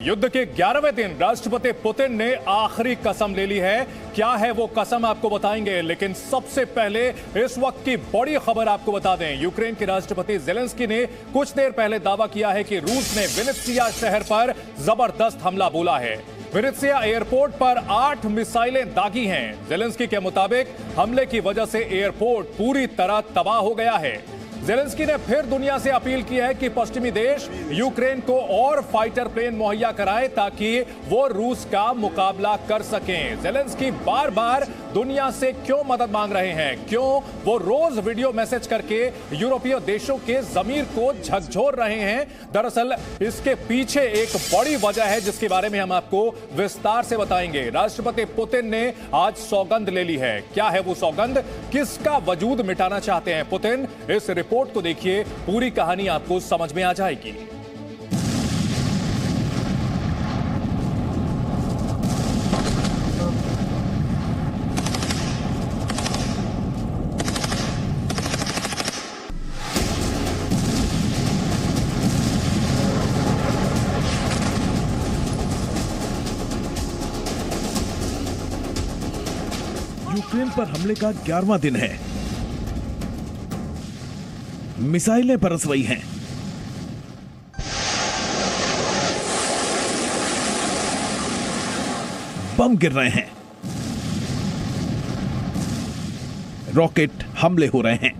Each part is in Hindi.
युद्ध के 11वें दिन राष्ट्रपति पुतिन ने आखिरी कसम ले ली है। क्या है वो कसम आपको बताएंगे, लेकिन सबसे पहले इस वक्त की बड़ी खबर आपको बता दें। यूक्रेन के राष्ट्रपति ज़ेलेंस्की ने कुछ देर पहले दावा किया है कि रूस ने विनित्सिया शहर पर जबरदस्त हमला बोला है। विनित्सिया एयरपोर्ट पर 8 मिसाइलें दागी हैं। ज़ेलेंस्की के मुताबिक हमले की वजह से एयरपोर्ट पूरी तरह तबाह हो गया है। ज़ेलेंस्की ने फिर दुनिया से अपील की है कि पश्चिमी देश यूक्रेन को और फाइटर प्लेन मुहैया कराएं ताकि वो रूस का मुकाबला कर सकें। ज़ेलेंस्की बार बार दुनिया से क्यों मदद मांग रहे हैं, क्यों वो रोज वीडियो मैसेज करके यूरोपीय देशों के जमीर को झकझोर रहे हैं? दरअसल इसके पीछे एक बड़ी वजह है जिसके बारे में हम आपको विस्तार से बताएंगे। राष्ट्रपति पुतिन ने आज सौगंध ले ली है। क्या है वो सौगंध, किसका वजूद मिटाना चाहते हैं पुतिन? इस रिपोर्ट को देखिए, पूरी कहानी आपको समझ में आ जाएगी। यूक्रेन पर हमले का 11वां दिन है। मिसाइलें बरस रही हैं। बम गिर रहे हैं। रॉकेट हमले हो रहे हैं।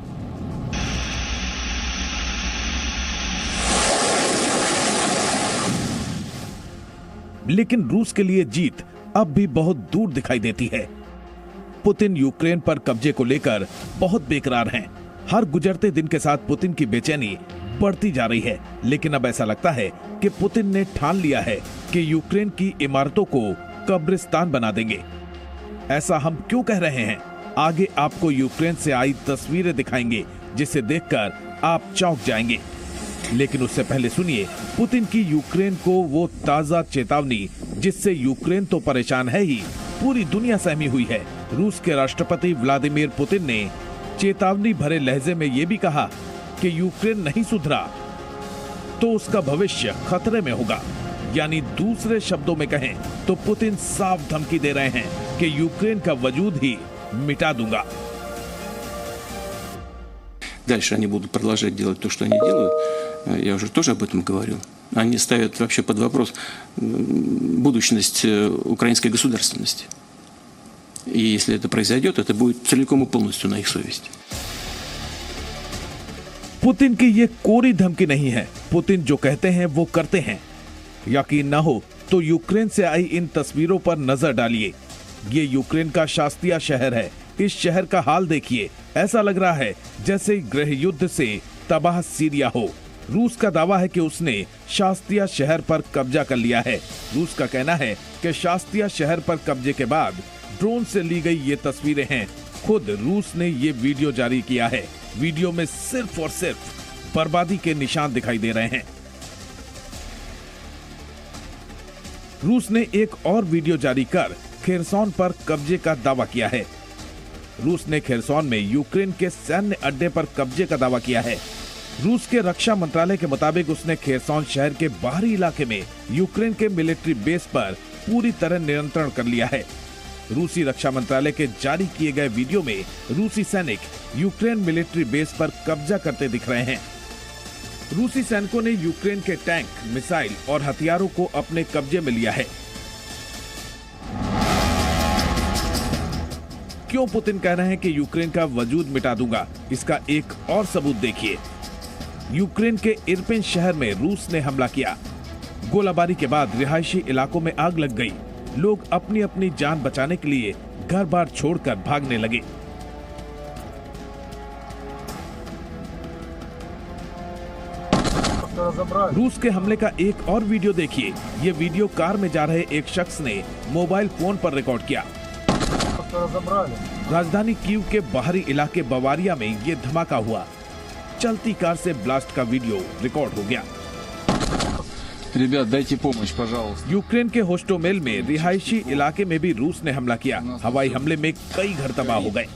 लेकिन रूस के लिए जीत अब भी बहुत दूर दिखाई देती है। पुतिन यूक्रेन पर कब्जे को लेकर बहुत बेकरार हैं। हर गुजरते दिन के साथ पुतिन की बेचैनी बढ़ती जा रही है। लेकिन अब ऐसा लगता है कि पुतिन ने ठान लिया है कि यूक्रेन की इमारतों को कब्रिस्तान बना देंगे। ऐसा हम क्यों कह रहे हैं, आगे आपको यूक्रेन से आई तस्वीरें दिखाएंगे जिसे देखकर आप चौंक जाएंगे। लेकिन उससे पहले सुनिए पुतिन की यूक्रेन को वो ताजा चेतावनी जिससे यूक्रेन तो परेशान है ही, पूरी दुनिया सहमी हुई है। रूस के राष्ट्रपति व्लादिमीर पुतिन ने चेतावनी भरे लहजे में यह भी कहा कि यूक्रेन नहीं सुधरा तो उसका भविष्य खतरे में होगा। यानी दूसरे शब्दों में कहें तो पुतिन साफ धमकी दे रहे हैं कि यूक्रेन का वजूद ही मिटा दूंगा। Дальше они будут продолжать делать то, что они делают. Я уже тоже об этом говорил. Они ставят вообще под вопрос будущность украинской государственности. И если это произойдет, это будет целиком и полностью на их совести. पुतिन की ये कोरी धमकी नहीं है। पुतिन जो कहते हैं वो करते हैं। यकीन न हो तो यूक्रेन से आई इन तस्वीरों पर नजर डालिए। ये यूक्रेन का शास्तिया शहर है। इस शहर का हाल देखिए। ऐसा लग रहा है जैसे गृह युद्ध से तबाह सीरिया हो। रूस का दावा है कि उसने शास्तिया शहर पर कब्जा कर लिया है। रूस का कहना है कि शास्तिया शहर पर कब्जे के बाद ड्रोन से ली गई ये तस्वीरें हैं। खुद रूस ने ये वीडियो जारी किया है। वीडियो में सिर्फ और सिर्फ बर्बादी के निशान दिखाई दे रहे हैं। रूस ने एक और वीडियो जारी कर खेरसोन पर कब्जे का दावा किया है। रूस ने खेरसोन में यूक्रेन के सैन्य अड्डे पर कब्जे का दावा किया है। रूस के रक्षा मंत्रालय के मुताबिक उसने खेरसोन शहर के बाहरी इलाके में यूक्रेन के मिलिट्री बेस पर पूरी तरह नियंत्रण कर लिया है। रूसी रक्षा मंत्रालय के जारी किए गए वीडियो में रूसी सैनिक यूक्रेन मिलिट्री बेस पर कब्जा करते दिख रहे हैं। रूसी सैनिकों ने यूक्रेन के टैंक, मिसाइल और हथियारों को अपने कब्जे में लिया है। क्यों पुतिन कह रहे हैं कि यूक्रेन का वजूद मिटा दूंगा, इसका एक और सबूत देखिए। यूक्रेन के इरपिन शहर में रूस ने हमला किया। गोलाबारी के बाद रिहायशी इलाकों में आग लग गई। लोग अपनी अपनी जान बचाने के लिए घर बार छोड़कर भागने लगे। रूस के हमले का एक और वीडियो देखिए। ये वीडियो कार में जा रहे एक शख्स ने मोबाइल फोन पर रिकॉर्ड किया। राजधानी कीव के बाहरी इलाके बवारिया में ये धमाका हुआ। चलती कार से ब्लास्ट का वीडियो रिकॉर्ड हो गया। यूक्रेन के होस्टोमेल में रिहायशी इलाके में भी रूस ने हमला किया। हवाई हमले में कई घर तबाह हो गए।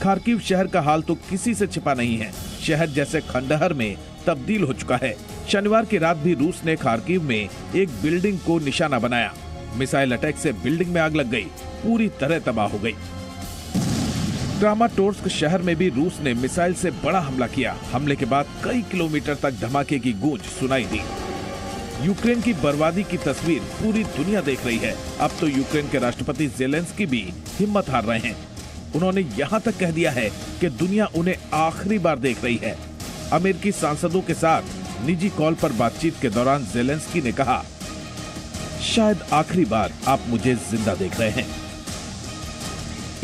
खार्किव शहर का हाल तो किसी से छिपा नहीं है। शहर जैसे खंडहर में तब्दील हो चुका है। शनिवार की रात भी रूस ने खार्किव में एक बिल्डिंग को निशाना बनाया। मिसाइल अटैक से बिल्डिंग में आग लग गई, पूरी तरह तबाह हो गई। क्रामाटोर्स्क शहर में भी रूस ने मिसाइल से बड़ा हमला किया। हमले के बाद कई किलोमीटर तक धमाके की गूंज सुनाई दी। यूक्रेन की बर्बादी की तस्वीर पूरी दुनिया देख रही है। अब तो यूक्रेन के राष्ट्रपति जेलेंस्की भी हिम्मत हार रहे हैं। उन्होंने यहाँ तक कह दिया है कि दुनिया उन्हें आखिरी बार देख रही है। अमेरिकी सांसदों के साथ निजी कॉल पर बातचीत के दौरान जेलेंस्की ने कहा, शायद आखिरी बार आप मुझे जिंदा देख रहे हैं।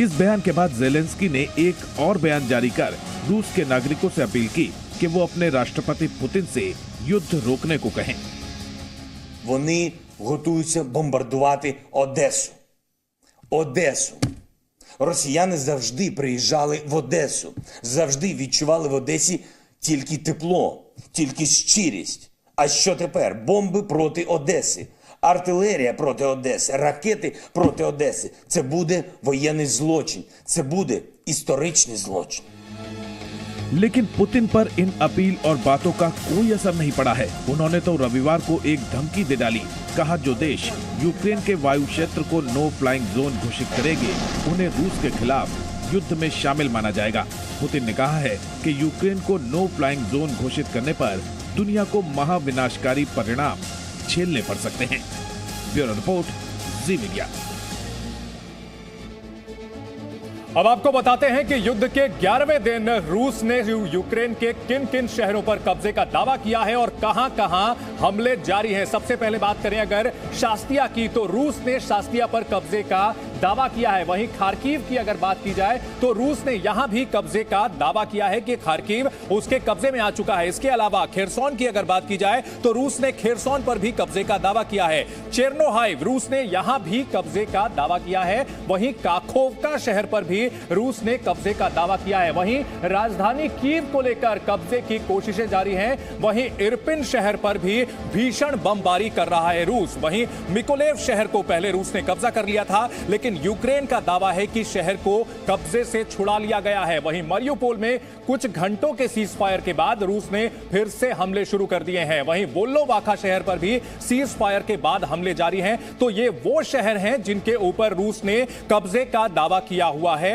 इस बयान के बाद जेलेंस्की ने एक और बयान जारी कर रूस के नागरिकों से अपील की कि वो अपने राष्ट्रपति पुतिन से युद्ध रोकने को कहें। Вони готуються бомбардувати Одесу. Одесу. Росіяни завжди приїжджали в Одесу. Завжди відчували в Одесі тільки тепло, тільки щирість. А що тепер? Бомби проти Одеси. Артилерія проти Одеси, ракети проти Одеси. Це буде воєнний злочин. Це буде історичний злочин. लेकिन पुतिन पर इन अपील और बातों का कोई असर नहीं पड़ा है। उन्होंने तो रविवार को एक धमकी दे डाली। कहा, जो देश यूक्रेन के वायु क्षेत्र को नो फ्लाइंग जोन घोषित करेंगे, उन्हें रूस के खिलाफ युद्ध में शामिल माना जाएगा। पुतिन ने कहा है कि यूक्रेन को नो फ्लाइंग जोन घोषित करने पर दुनिया को महाविनाशकारी परिणाम झेलने पड़ सकते हैं। ब्यूरो रिपोर्ट, जी मीडिया। अब आपको बताते हैं कि युद्ध के 11वें दिन रूस ने यूक्रेन के किन किन शहरों पर कब्जे का दावा किया है और कहां कहां हमले जारी हैं। सबसे पहले बात करें अगर शास्तिया की, तो रूस ने शास्तिया पर कब्जे का दावा किया है। वहीं खार्किव की अगर बात की जाए तो रूस ने यहां भी कब्जे का दावा किया है कि खार्किव उसके कब्जे में आ चुका है। इसके अलावा खेरसोन की अगर बात की जाए तो रूस ने खेरसोन पर भी कब्जे का दावा किया है। चेर्नोहाइव, रूस ने यहां भी कब्जे का दावा किया है। वहीं काखोवका शहर पर भी रूस ने कब्जे का दावा किया है। वहीं राजधानी कीव को लेकर कब्जे की कोशिशें जारी हैं। वहीं इरपिन शहर पर भी भीषण बमबारी कर रहा है रूस। वहीं मिकोलेव शहर को पहले रूस ने कब्जा कर लिया था, लेकिन यूक्रेन का दावा है कि शहर को कब्जे से छुड़ा लिया गया है। वहीं मरियुपोल में कुछ घंटों के सीज फायर के बाद रूस ने फिर से हमले शुरू कर दिए हैं। वहीं वोल्लोवाखा शहर पर भी सीज फायर के बाद हमले जारी हैं। तो ये वो शहर हैं जिनके ऊपर रूस ने कब्जे का दावा किया हुआ है।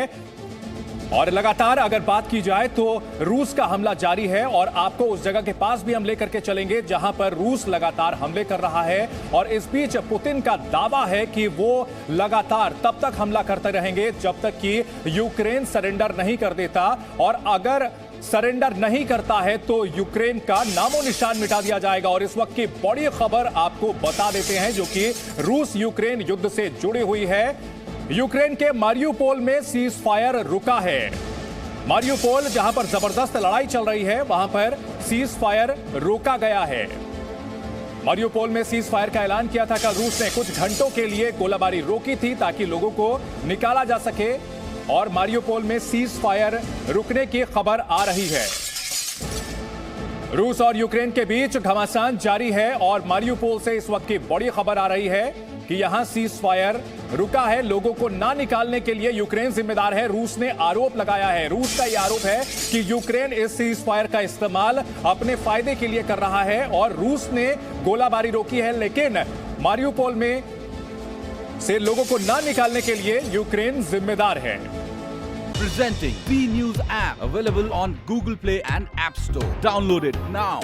और लगातार अगर बात की जाए तो रूस का हमला जारी है और आपको उस जगह के पास भी हम लेकर के चलेंगे जहां पर रूस लगातार हमले कर रहा है। और इस बीच पुतिन का दावा है कि वो लगातार तब तक हमला करते रहेंगे जब तक कि यूक्रेन सरेंडर नहीं कर देता, और अगर सरेंडर नहीं करता है तो यूक्रेन का नामो निशान मिटा दिया जाएगा। और इस वक्त की बड़ी खबर आपको बता देते हैं जो कि रूस यूक्रेन युद्ध से जुड़ी हुई है। यूक्रेन के मारियुपोल में सीज फायर रुका है। मारियुपोल जहां पर जबरदस्त लड़ाई चल रही है, वहां पर सीज फायर रोका गया है। मारियुपोल में सीज फायर का ऐलान किया था कि रूस ने कुछ घंटों के लिए गोलाबारी रोकी थी ताकि लोगों को निकाला जा सके, और मारियुपोल में सीज फायर रुकने की खबर आ रही है। रूस और यूक्रेन के बीच घमासान जारी है और मारियुपोल से इस वक्त की बड़ी खबर आ रही है कि यहां सीज फायर रुका है। लोगों को ना निकालने के लिए यूक्रेन जिम्मेदार है, रूस ने आरोप लगाया है। रूस का यह आरोप है कि यूक्रेन इस सीज फायर का इस्तेमाल अपने फायदे के लिए कर रहा है और रूस ने गोलाबारी रोकी है, लेकिन मारियुपोल में से लोगों को ना निकालने के लिए यूक्रेन जिम्मेदार है। Presenting B News app, available on Google Play and App Store. Download it now.